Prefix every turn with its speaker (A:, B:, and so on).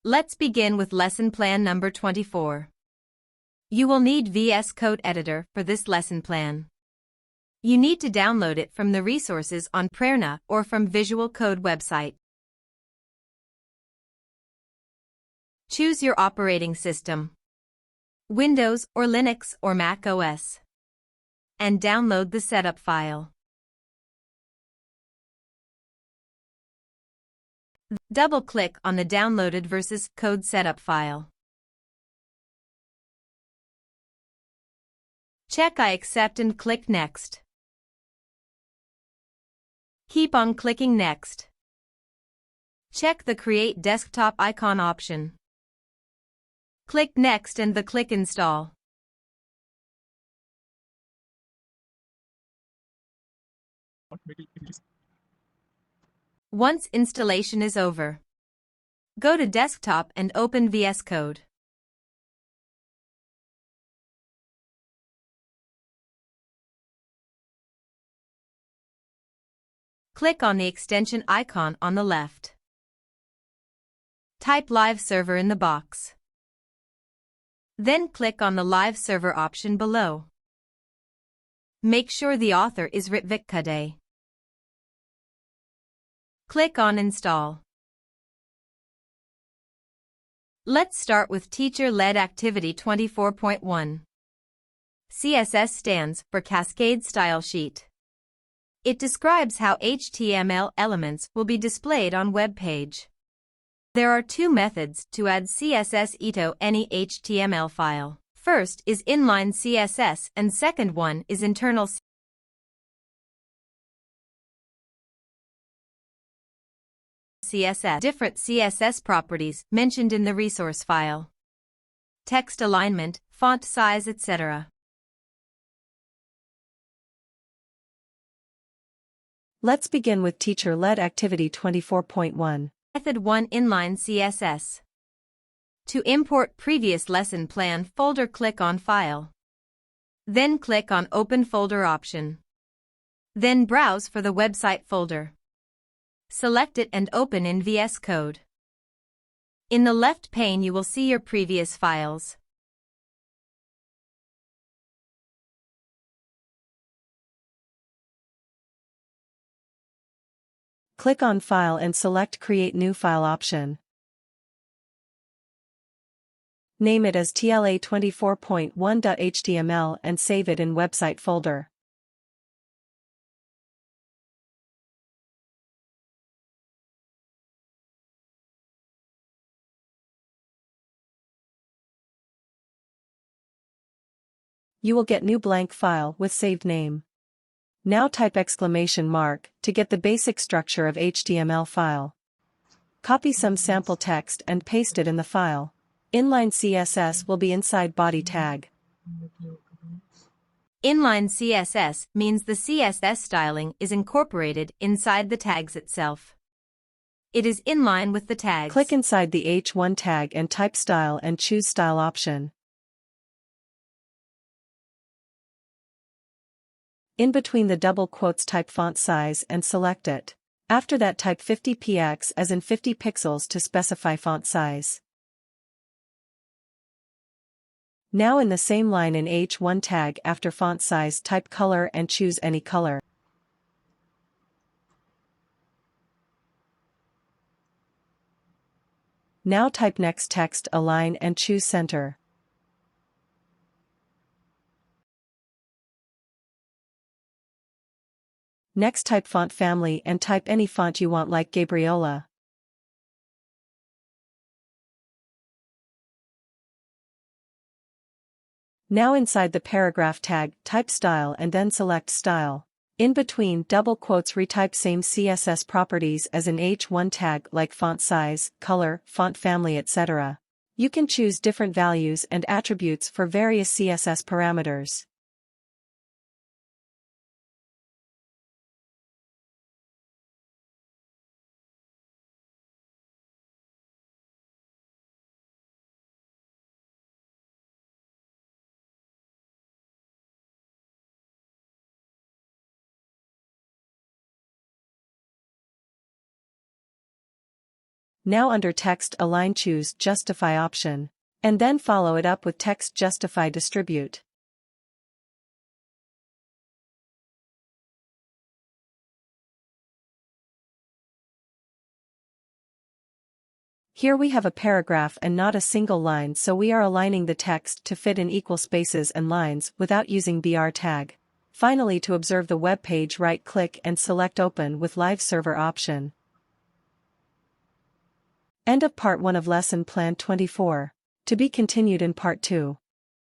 A: Let's begin with lesson plan number 24. You will need VS Code Editor for this lesson plan. You need to download it from the resources on Prerna or from Visual Code website. Choose your operating system, Windows or Linux or Mac OS, and download the setup file. Double-click on the downloaded versus code setup file. Check I accept and click Next. Keep on clicking Next. Check the Create Desktop icon option. Click Next and click Install. Once installation is over, go to Desktop and open VS Code. Click on the extension icon on the left. Type Live Server in the box. Then click on the Live Server option below. Make sure the author is REG. Click on Install. Let's start with Teacher-Led Activity 24.1. CSS stands for Cascade Style Sheet. It describes how HTML elements will be displayed on web page. There are two methods to add CSS to any HTML file. First is inline CSS and second one is internal CSS. Different CSS properties mentioned in the resource file. Text alignment, font size, etc.
B: Let's begin with Teacher-Led Activity 24.1.
A: Method 1 Inline CSS. To import previous lesson plan folder, click on File. Then click on Open Folder option. Then browse for the website folder. Select it and open in VS Code. In the left pane you will see your previous files.
B: Click on File and select Create New File option. Name it as TLA24.1.html and save it in website folder. You will get new blank file with saved name. Now type exclamation mark to get the basic structure of HTML file. Copy some sample text and paste it in the file. Inline CSS will be inside body tag.
A: Inline CSS means the CSS styling is incorporated inside the tags itself. It is in line with the tags.
B: Click inside the H1 tag and type style and choose style option. In between the double quotes type font size and select it. After that type 50px as in 50 pixels to specify font size. Now in the same line in H1 tag after font size type color and choose any color. Now type next text align and choose center. Next type font family and type any font you want like Gabriola. Now inside the paragraph tag, type style and then select style. In between double quotes retype same CSS properties as in H1 tag like font size, color, font family, etc. You can choose different values and attributes for various CSS parameters. Now under text align choose justify option. And then follow it up with text justify distribute. Here we have a paragraph and not a single line, so we are aligning the text to fit in equal spaces and lines without using BR tag. Finally, to observe the web page, right-click and select Open with Live Server option. End of Part 1 of Lesson Plan 24. To be continued in Part 2.